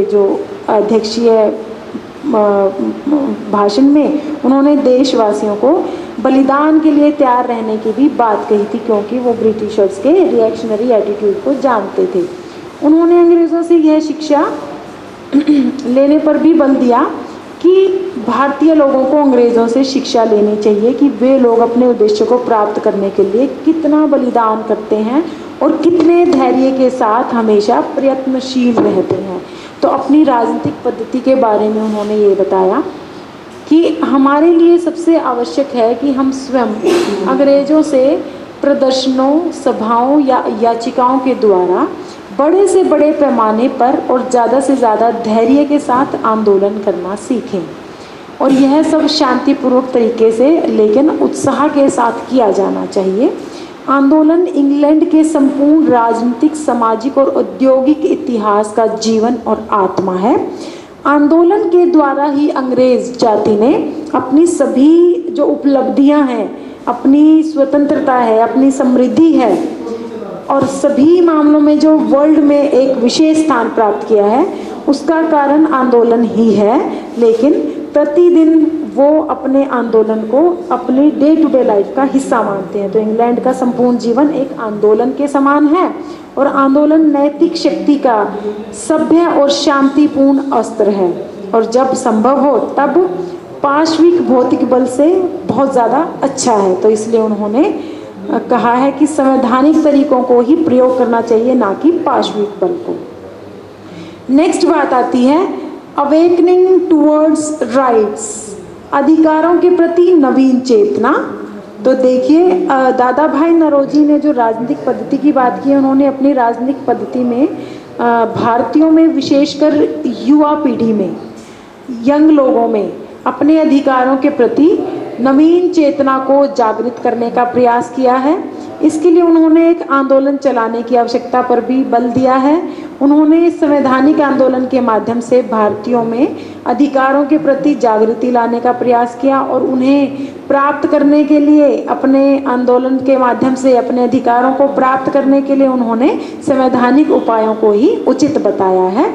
जो अध्यक्षीय भाषण में उन्होंने देशवासियों को बलिदान के लिए तैयार रहने की भी बात कही थी, क्योंकि वो ब्रिटिशर्स के रिएक्शनरी एटीट्यूड को जानते थे। उन्होंने अंग्रेज़ों से यह शिक्षा लेने पर भी बल दिया कि भारतीय लोगों को अंग्रेज़ों से शिक्षा लेनी चाहिए कि वे लोग अपने उद्देश्य को प्राप्त करने के लिए कितना बलिदान करते हैं और कितने धैर्य के साथ हमेशा प्रयत्नशील रहते हैं। तो अपनी राजनीतिक पद्धति के बारे में उन्होंने ये बताया कि हमारे लिए सबसे आवश्यक है कि हम स्वयं अंग्रेज़ों से प्रदर्शनों, सभाओं या याचिकाओं के द्वारा बड़े से बड़े पैमाने पर और ज़्यादा से ज़्यादा धैर्य के साथ आंदोलन करना सीखें, और यह सब शांतिपूर्वक तरीके से लेकिन उत्साह के साथ किया जाना चाहिए। आंदोलन इंग्लैंड के संपूर्ण राजनीतिक, सामाजिक और औद्योगिक इतिहास का जीवन और आत्मा है। आंदोलन के द्वारा ही अंग्रेज जाति ने अपनी सभी जो उपलब्धियां हैं, अपनी स्वतंत्रता है, अपनी समृद्धि है और सभी मामलों में जो वर्ल्ड में एक विशेष स्थान प्राप्त किया है, उसका कारण आंदोलन ही है। लेकिन प्रतिदिन वो अपने आंदोलन को अपने डे टू डे लाइफ का हिस्सा मानते हैं। तो इंग्लैंड का संपूर्ण जीवन एक आंदोलन के समान है, और आंदोलन नैतिक शक्ति का सभ्य और शांतिपूर्ण अस्त्र है, और जब संभव हो तब पाशविक भौतिक बल से बहुत ज़्यादा अच्छा है। तो इसलिए उन्होंने कहा है कि संवैधानिक तरीकों को ही प्रयोग करना चाहिए, ना कि पाशविक बल को। नेक्स्ट बात आती है अवेकनिंग टुवर्ड्स राइट्स, अधिकारों के प्रति नवीन चेतना। तो देखिए दादा भाई नौरोजी ने जो राजनीतिक पद्धति की बात की है, उन्होंने अपनी राजनीतिक पद्धति में भारतीयों में, विशेषकर युवा पीढ़ी में, यंग लोगों में अपने अधिकारों के प्रति नवीन चेतना को जागृत करने का प्रयास किया है। इसके लिए उन्होंने एक आंदोलन चलाने की आवश्यकता पर भी बल दिया है। उन्होंने संवैधानिक आंदोलन के माध्यम से भारतीयों में अधिकारों के प्रति जागृति लाने का प्रयास किया, और उन्हें प्राप्त करने के लिए, अपने आंदोलन के माध्यम से अपने अधिकारों को प्राप्त करने के लिए उन्होंने संवैधानिक उपायों को ही उचित बताया है।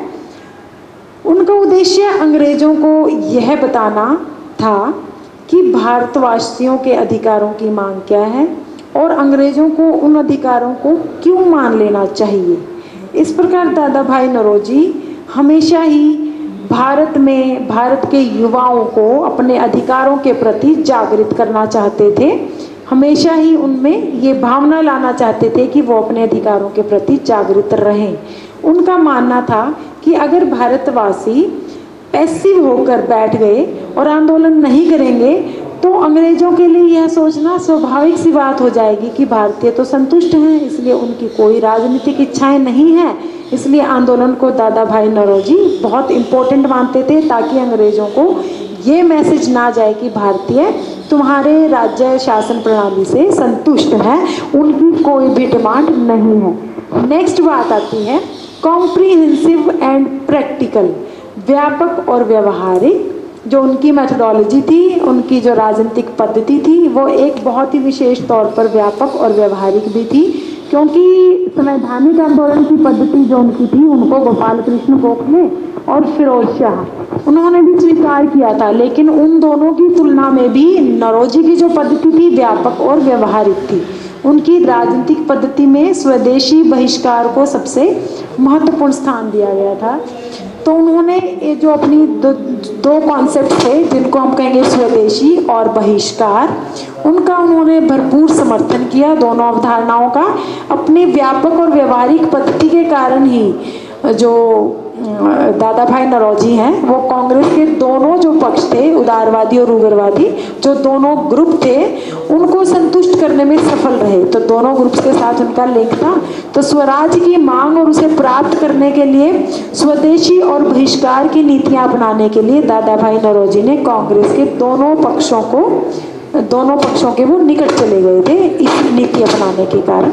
उनका उद्देश्य अंग्रेजों को यह बताना था कि भारतवासियों के अधिकारों की मांग क्या है और अंग्रेजों को उन अधिकारों को क्यों मान लेना चाहिए। इस प्रकार दादा भाई नौरोजी हमेशा ही भारत में, भारत के युवाओं को अपने अधिकारों के प्रति जागृत करना चाहते थे। हमेशा ही उनमें ये भावना लाना चाहते थे कि वो अपने अधिकारों के प्रति जागृत रहें। उनका मानना था कि अगर भारतवासी पैसिव होकर बैठ गए और आंदोलन नहीं करेंगे तो अंग्रेजों के लिए यह सोचना स्वाभाविक सी बात हो जाएगी कि भारतीय तो संतुष्ट हैं, इसलिए उनकी कोई राजनीतिक इच्छाएं नहीं हैं। इसलिए आंदोलन को दादा भाई नौरोजी बहुत इम्पोर्टेंट मानते थे, ताकि अंग्रेजों को ये मैसेज ना जाए कि भारतीय तुम्हारे राज्य शासन प्रणाली से संतुष्ट हैं, उनकी कोई भी डिमांड नहीं है। नेक्स्ट बात आती है कॉम्प्रिहेंसिव एंड प्रैक्टिकल, व्यापक और व्यवहारिक। जो उनकी मेथोडोलॉजी थी, उनकी जो राजनीतिक पद्धति थी, वो एक बहुत ही विशेष तौर पर व्यापक और व्यवहारिक भी थी, क्योंकि संवैधानिक आंदोलन की पद्धति जो उनकी थी, उनको गोपाल कृष्ण गोखले और फिरोज शाह उन्होंने भी स्वीकार किया था। लेकिन उन दोनों की तुलना में भी नौरोजी की जो पद्धति थी व्यापक और व्यवहारिक थी। उनकी राजनीतिक पद्धति में स्वदेशी बहिष्कार को सबसे महत्वपूर्ण स्थान दिया गया था। तो उन्होंने ये जो अपनी दो कॉन्सेप्ट थे, जिनको हम कहेंगे स्वदेशी और बहिष्कार, उनका उन्होंने भरपूर समर्थन किया, दोनों अवधारणाओं का। अपनी व्यापक और व्यवहारिक पद्धति के कारण ही जो दादा भाई नौरोजी हैं, वो कांग्रेस के दोनों जो पक्ष थे, उदारवादी और उग्रवादी, जो दोनों ग्रुप थे, उनको संतुष्ट करने में सफल रहे। तो दोनों ग्रुप्स के साथ उनका लिंक था। तो स्वराज की मांग और उसे प्राप्त करने के लिए स्वदेशी और बहिष्कार की नीतियां अपनाने के लिए दादा भाई नौरोजी ने कांग्रेस के दोनों पक्षों के वो निकट चले गए थे इस नीति अपनाने के कारण।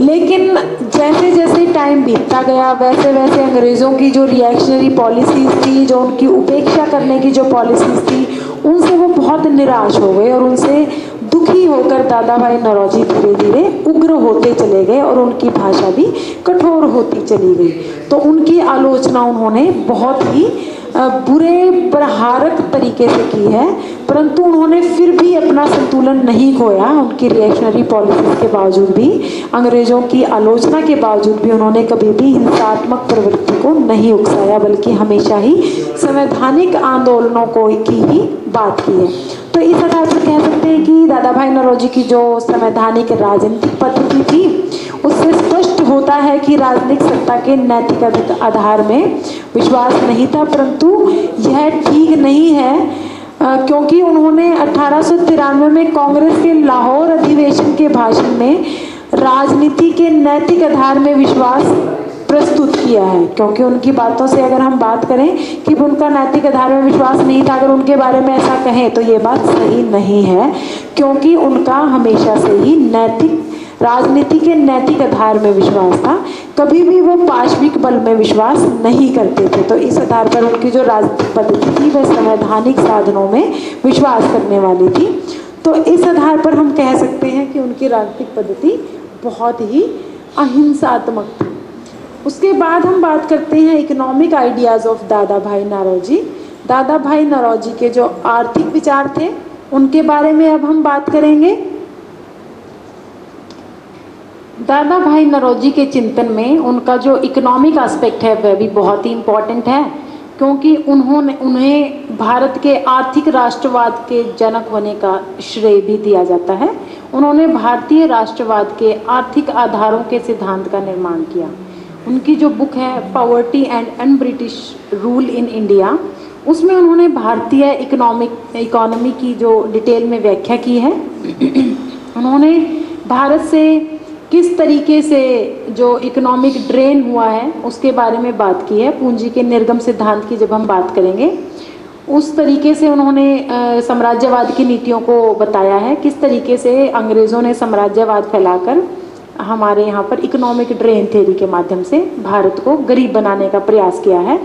लेकिन जैसे जैसे टाइम बीतता गया, वैसे वैसे अंग्रेज़ों की जो रिएक्शनरी पॉलिसीज़ थी, जो उनकी उपेक्षा करने की जो पॉलिसीज़ थी, उनसे वो बहुत निराश हो गए और उनसे दुखी होकर दादा भाई नौरोजी धीरे धीरे उग्र होते चले गए और उनकी भाषा भी कठोर होती चली गई। तो उनकी आलोचना उन्होंने बहुत ही बुरे प्रहारक तरीके से की है, परंतु उन्होंने फिर भी अपना संतुलन नहीं खोया। उनकी रिएक्शनरी पॉलिसीज के बावजूद भी, अंग्रेजों की आलोचना के बावजूद भी उन्होंने कभी भी हिंसात्मक प्रवृत्ति को नहीं उकसाया, बल्कि हमेशा ही संवैधानिक आंदोलनों को की ही बात की है। तो इस आधार पर कह सकते हैं कि दादा भाई नौरोजी की जो संवैधानिक राजनीतिक पद्धति थी, उससे स्पष्ट होता है कि राजनीतिक सत्ता के नैतिक आधार में विश्वास नहीं था, परंतु यह ठीक नहीं है क्योंकि उन्होंने 1893 में कांग्रेस के लाहौर अधिवेशन के भाषण में राजनीति के नैतिक आधार में विश्वास प्रस्तुत किया है। क्योंकि उनकी बातों से अगर हम बात करें कि उनका नैतिक आधार में विश्वास नहीं था, अगर उनके बारे में ऐसा कहें तो ये बात सही नहीं है, क्योंकि उनका हमेशा से ही राजनीति के नैतिक आधार में विश्वास था। कभी भी वो पाशविक बल में विश्वास नहीं करते थे। तो इस आधार पर उनकी जो राजनीतिक पद्धति थी वह संवैधानिक साधनों में विश्वास करने वाली थी। तो इस आधार पर हम कह सकते हैं कि उनकी राजनीतिक पद्धति बहुत ही अहिंसात्मक थी। उसके बाद हम बात करते हैं इकोनॉमिक आइडियाज़ ऑफ दादा भाई नौरोजी। दादा भाई नौरोजी के जो आर्थिक विचार थे उनके बारे में अब हम बात करेंगे। दादा भाई नौरोजी के चिंतन में उनका जो इकोनॉमिक एस्पेक्ट है वह भी बहुत ही इम्पॉर्टेंट है, क्योंकि उन्हें भारत के आर्थिक राष्ट्रवाद के जनक होने का श्रेय भी दिया जाता है। उन्होंने भारतीय राष्ट्रवाद के आर्थिक आधारों के सिद्धांत का निर्माण किया। उनकी जो बुक है poverty and un British rule in India, उसमें उन्होंने भारतीय इकोनॉमी की जो डिटेल में व्याख्या की है। उन्होंने भारत से किस तरीके से जो इकोनॉमिक ड्रेन हुआ है उसके बारे में बात की है। पूंजी के निर्गम सिद्धांत की जब हम बात करेंगे, उस तरीके से उन्होंने साम्राज्यवाद की नीतियों को बताया है, किस तरीके से अंग्रेज़ों ने साम्राज्यवाद फैलाकर हमारे यहाँ पर इकोनॉमिक ड्रेन थ्योरी के माध्यम से भारत को गरीब बनाने का प्रयास किया है।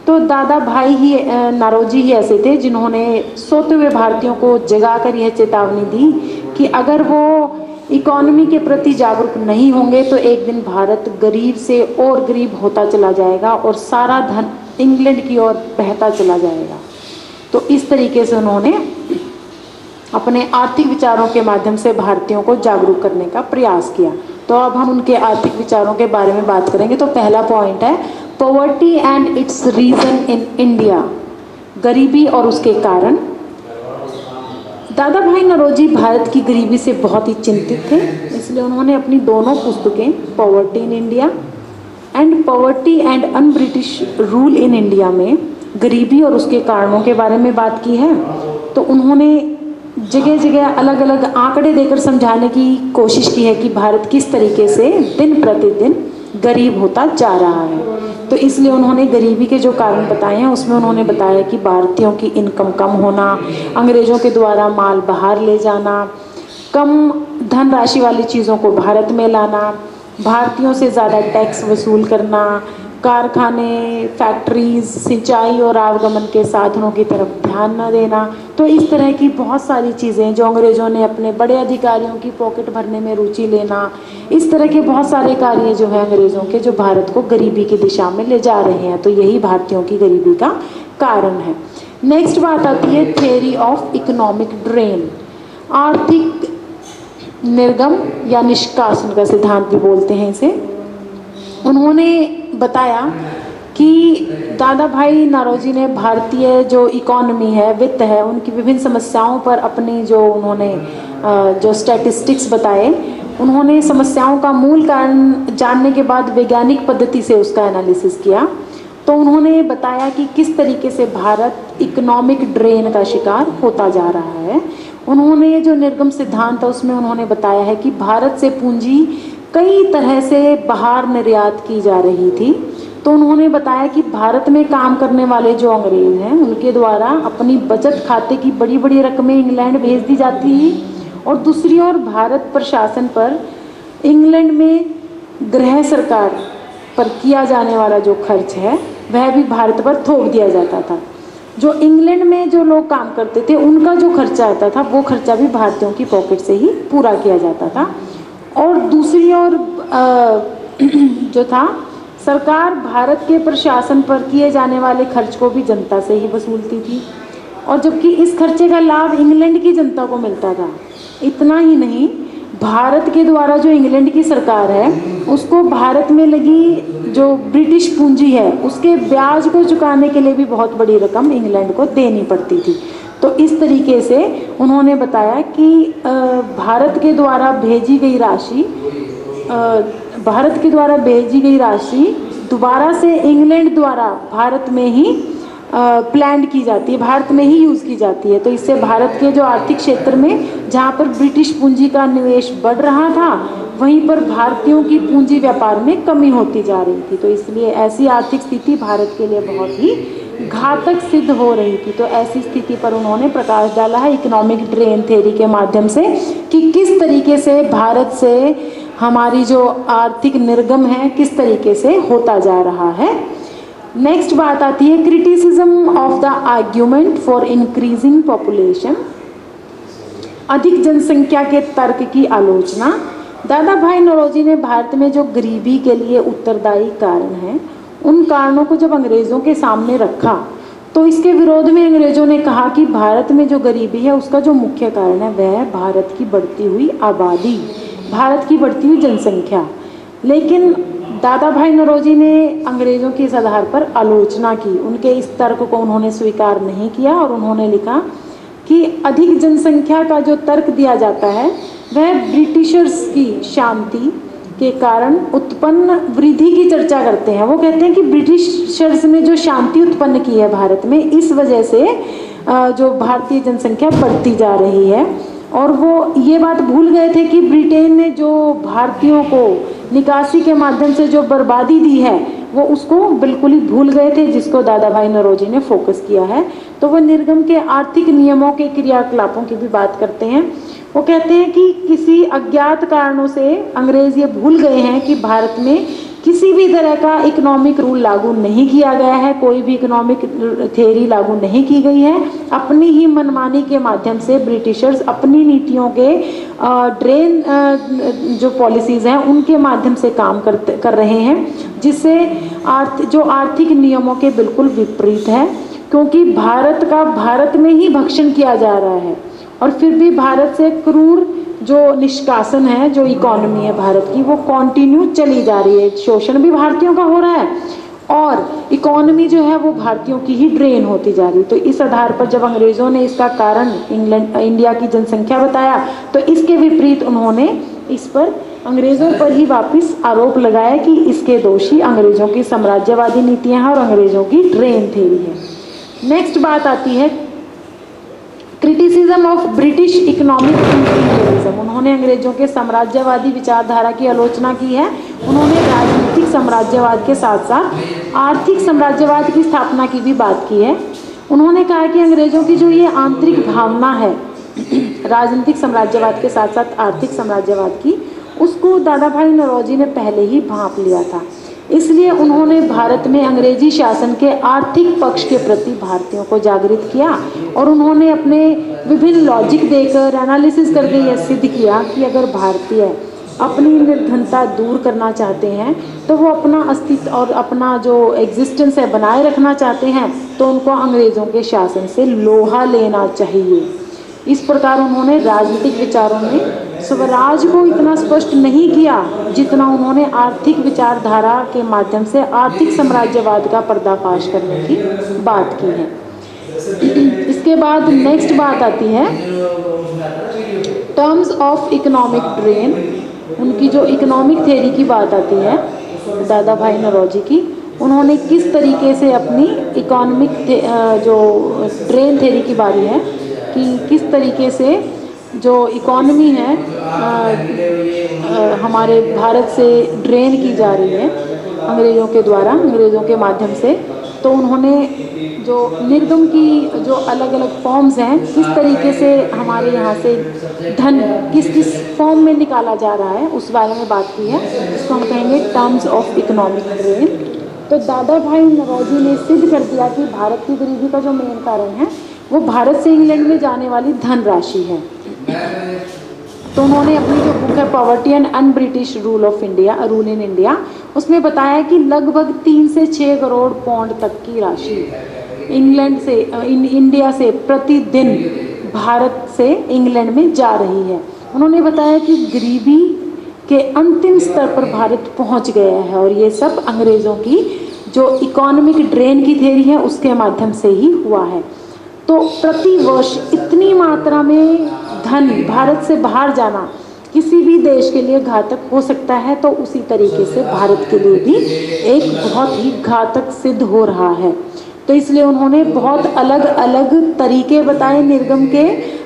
तो दादा भाई ही नौरोजी ही ऐसे थे जिन्होंने सोते हुए भारतीयों को जगाकर यह चेतावनी दी कि अगर वो इकोनॉमी के प्रति जागरूक नहीं होंगे तो एक दिन भारत गरीब से और गरीब होता चला जाएगा और सारा धन इंग्लैंड की ओर बहता चला जाएगा। तो इस तरीके से उन्होंने अपने आर्थिक विचारों के माध्यम से भारतीयों को जागरूक करने का प्रयास किया। तो अब हम उनके आर्थिक विचारों के बारे में बात करेंगे। तो पहला पॉइंट है poverty and its reason in India, गरीबी और उसके कारण। दादा भाई नौरोजी भारत की गरीबी से बहुत ही चिंतित थे, इसलिए उन्होंने अपनी दोनों पुस्तकें poverty in India and poverty and un British rule in India में गरीबी और उसके कारणों के बारे में बात की है। तो उन्होंने जगह जगह अलग अलग आंकड़े देकर समझाने की कोशिश की है कि भारत किस तरीके से दिन प्रतिदिन गरीब होता जा रहा है। तो इसलिए उन्होंने गरीबी के जो कारण बताए हैं उसमें उन्होंने बताया कि भारतीयों की इनकम कम होना, अंग्रेज़ों के द्वारा माल बाहर ले जाना, कम धनराशि वाली चीज़ों को भारत में लाना, भारतीयों से ज़्यादा टैक्स वसूल करना, कारखाने, फैक्ट्रीज, सिंचाई और आवागमन के साधनों की तरफ ध्यान न देना। तो इस तरह की बहुत सारी चीज़ें जो अंग्रेज़ों ने अपने बड़े अधिकारियों की पॉकेट भरने में रुचि लेना, इस तरह के बहुत सारे कार्य जो है अंग्रेज़ों के जो भारत को गरीबी की दिशा में ले जा रहे हैं। तो यही भारतीयों की गरीबी का कारण है। नेक्स्ट बात आती है थ्योरी ऑफ इकोनॉमिक ड्रेन, आर्थिक निर्गम या निष्कासन का सिद्धांत भी बोलते हैं इसे। उन्होंने बताया कि दादा भाई नौरोजी ने भारतीय जो इकोनॉमी है, वित्त है, उनकी विभिन्न समस्याओं पर अपनी जो उन्होंने जो स्टैटिस्टिक्स बताए, उन्होंने समस्याओं का मूल कारण जानने के बाद वैज्ञानिक पद्धति से उसका एनालिसिस किया। तो उन्होंने बताया कि किस तरीके से भारत इकोनॉमिक ड्रेन का शिकार होता जा रहा है। उन्होंने जो निर्गम सिद्धांत है उसमें उन्होंने बताया है कि भारत से पूंजी कई तरह से बाहर निर्यात की जा रही थी। तो उन्होंने बताया कि भारत में काम करने वाले जो अंग्रेज़ हैं उनके द्वारा अपनी बचत खाते की बड़ी बड़ी रकमें इंग्लैंड भेज दी जाती हैं, और दूसरी ओर भारत प्रशासन पर इंग्लैंड में गृह सरकार पर किया जाने वाला जो खर्च है वह भी भारत पर थोप दिया जाता था। जो इंग्लैंड में जो लोग काम करते थे उनका जो खर्चा आता था वो खर्चा भी भारतीयों की पॉकेट से ही पूरा किया जाता था। और दूसरी ओर जो था, सरकार भारत के प्रशासन पर किए जाने वाले खर्च को भी जनता से ही वसूलती थी, और जबकि इस खर्चे का लाभ इंग्लैंड की जनता को मिलता था। इतना ही नहीं, भारत के द्वारा जो इंग्लैंड की सरकार है उसको भारत में लगी जो ब्रिटिश पूंजी है उसके ब्याज को चुकाने के लिए भी बहुत बड़ी रकम इंग्लैंड को देनी पड़ती थी। तो इस तरीके से उन्होंने बताया कि भारत के द्वारा भेजी गई राशि दोबारा से इंग्लैंड द्वारा भारत में ही प्लान की जाती है, भारत में ही यूज़ की जाती है। तो इससे भारत के जो आर्थिक क्षेत्र में जहाँ पर ब्रिटिश पूंजी का निवेश बढ़ रहा था वहीं पर भारतीयों की पूंजी व्यापार में कमी होती जा रही थी। तो इसलिए ऐसी आर्थिक स्थिति भारत के लिए बहुत ही घातक सिद्ध हो रही थी। तो ऐसी स्थिति पर उन्होंने प्रकाश डाला है इकोनॉमिक ड्रेन थ्योरी के माध्यम से कि किस तरीके से भारत से हमारी जो आर्थिक निर्गम है किस तरीके से होता जा रहा है। नेक्स्ट बात आती है criticism of the argument for increasing population, अधिक जनसंख्या के तर्क की आलोचना। दादा भाई नौरोजी ने भारत में जो गरीबी के लिए उत्तरदायी कारण हैं उन कारणों को जब अंग्रेज़ों के सामने रखा तो इसके विरोध में अंग्रेज़ों ने कहा कि भारत में जो गरीबी है उसका जो मुख्य कारण है वह है भारत की बढ़ती हुई आबादी, भारत की बढ़ती हुई जनसंख्या। लेकिन दादा भाई नौरोजी ने अंग्रेज़ों के इस आधार पर आलोचना की, उनके इस तर्क को उन्होंने स्वीकार नहीं किया और उन्होंने लिखा कि अधिक जनसंख्या का जो तर्क दिया जाता है वह ब्रिटिशर्स की शांति के कारण उत्पन्न वृद्धि की चर्चा करते हैं। वो कहते हैं कि ब्रिटिशर्स ने जो शांति उत्पन्न की है भारत में, इस वजह से जो भारतीय जनसंख्या बढ़ती जा रही है। और वो ये बात भूल गए थे कि ब्रिटेन ने जो भारतीयों को निकासी के माध्यम से जो बर्बादी दी है वो उसको बिल्कुल ही भूल गए थे, जिसको दादा भाई नौरोजी ने फोकस किया है। तो वो निर्गम के आर्थिक नियमों के क्रियाकलापों की भी बात करते हैं। वो कहते हैं कि किसी अज्ञात कारणों से अंग्रेज ये भूल गए हैं कि भारत में किसी भी तरह का इकोनॉमिक रूल लागू नहीं किया गया है, कोई भी इकोनॉमिक थ्योरी लागू नहीं की गई है। अपनी ही मनमानी के माध्यम से ब्रिटिशर्स अपनी नीतियों के ड्रेन जो पॉलिसीज़ हैं उनके माध्यम से काम कर रहे हैं, जिससे जो आर्थिक नियमों के बिल्कुल विपरीत है, क्योंकि भारत में ही भक्षण किया जा रहा है और फिर भी भारत से क्रूर जो निष्कासन है, जो इकोनॉमी है भारत की, वो कंटिन्यू चली जा रही है। शोषण भी भारतीयों का हो रहा है और इकोनॉमी जो है वो भारतीयों की ही ड्रेन होती जा रही है। तो इस आधार पर जब अंग्रेज़ों ने इसका कारण इंडिया की जनसंख्या बताया तो इसके विपरीत उन्होंने इस पर अंग्रेज़ों पर ही वापस आरोप लगाया कि इसके दोषी अंग्रेज़ों की साम्राज्यवादी नीतियाँ हैं और अंग्रेज़ों की ड्रेन थ्योरी है। नेक्स्ट बात आती है criticism of British economic imperialism. उन्होंने अंग्रेजों के साम्राज्यवादी विचारधारा की आलोचना की है। उन्होंने राजनीतिक साम्राज्यवाद के साथ साथ आर्थिक साम्राज्यवाद की स्थापना की भी बात की है। उन्होंने कहा कि अंग्रेजों की जो ये आंतरिक भावना है राजनीतिक साम्राज्यवाद के साथ साथ आर्थिक साम्राज्यवाद की, उसको दादा भाई नौरोजी ने पहले ही भांप लिया था। इसलिए उन्होंने भारत में अंग्रेजी शासन के आर्थिक पक्ष के प्रति भारतीयों को जागृत किया और उन्होंने अपने विभिन्न लॉजिक देकर एनालिसिस करके यह सिद्ध किया कि अगर भारतीय अपनी निर्धनता दूर करना चाहते हैं तो वो अपना अस्तित्व और अपना जो एग्जिस्टेंस है बनाए रखना चाहते हैं तो उनको अंग्रेज़ों के शासन से लोहा लेना चाहिए। इस प्रकार उन्होंने राजनीतिक विचारों में स्वराज को इतना स्पष्ट नहीं किया जितना उन्होंने आर्थिक विचारधारा के माध्यम से आर्थिक साम्राज्यवाद का पर्दाफाश करने की बात की है। इसके बाद नेक्स्ट बात आती है टर्म्स ऑफ इकोनॉमिक ड्रेन। उनकी जो इकोनॉमिक थ्योरी की बात आती है दादा भाई नौरोजी की, उन्होंने किस तरीके से अपनी इकोनॉमिक जो ड्रेन थ्योरी की बारी है कि किस तरीके से जो इकॉनमी है हमारे भारत से ड्रेन की जा रही है अंग्रेज़ों के द्वारा, अंग्रेज़ों के माध्यम से। तो उन्होंने जो निर्गम की जो अलग अलग फॉर्म्स हैं, किस तरीके से हमारे यहाँ से धन किस किस फॉर्म में निकाला जा रहा है, उस बारे में बात की है। इसको हम कहेंगे टर्म्स ऑफ इकोनॉमिक ड्रेन। तो दादा भाई नौरोजी ने सिद्ध कर दिया कि भारत की गरीबी का जो मेन कारण है वो भारत से इंग्लैंड में जाने वाली धनराशि है। तो उन्होंने अपनी जो बुक है poverty and un British rule in India, उसमें बताया कि लगभग 3 से 6 करोड़ पाउंड तक की राशि इंग्लैंड से इंडिया से प्रतिदिन भारत से इंग्लैंड में जा रही है। उन्होंने बताया कि गरीबी के अंतिम स्तर पर भारत पहुंच गया है और ये सब अंग्रेज़ों की जो इकोनॉमिक ड्रेन की थ्योरी है उसके माध्यम से ही हुआ है। तो प्रति वर्ष इतनी मात्रा में धन भारत से बाहर जाना किसी भी देश के लिए घातक हो सकता है, तो उसी तरीके से भारत के लिए भी एक बहुत ही घातक सिद्ध हो रहा है। तो इसलिए उन्होंने बहुत अलग अलग तरीके बताए निर्गम के,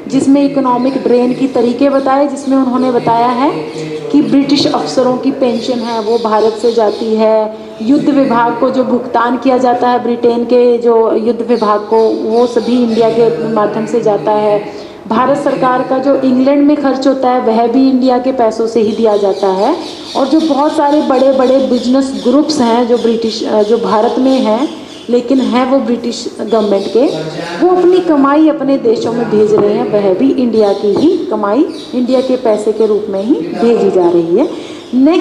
जिसमें इकोनॉमिक ड्रेन की तरीके बताए, जिसमें उन्होंने बताया है कि ब्रिटिश अफसरों की पेंशन है वो भारत से जाती है, युद्ध विभाग को जो भुगतान किया जाता है ब्रिटेन के जो युद्ध विभाग को वो सभी इंडिया के माध्यम से जाता है, भारत सरकार का जो इंग्लैंड में खर्च होता है वह भी इंडिया के पैसों से ही दिया जाता है, और जो बहुत सारे बड़े बड़े बिजनेस ग्रुप्स हैं जो भारत में हैं लेकिन हैं वो ब्रिटिश गवर्नमेंट के, वो अपनी कमाई अपने देशों में भेज रहे हैं, वह भी इंडिया की ही कमाई इंडिया के पैसे के रूप में ही भेजी जा रही है। नेक्स्ट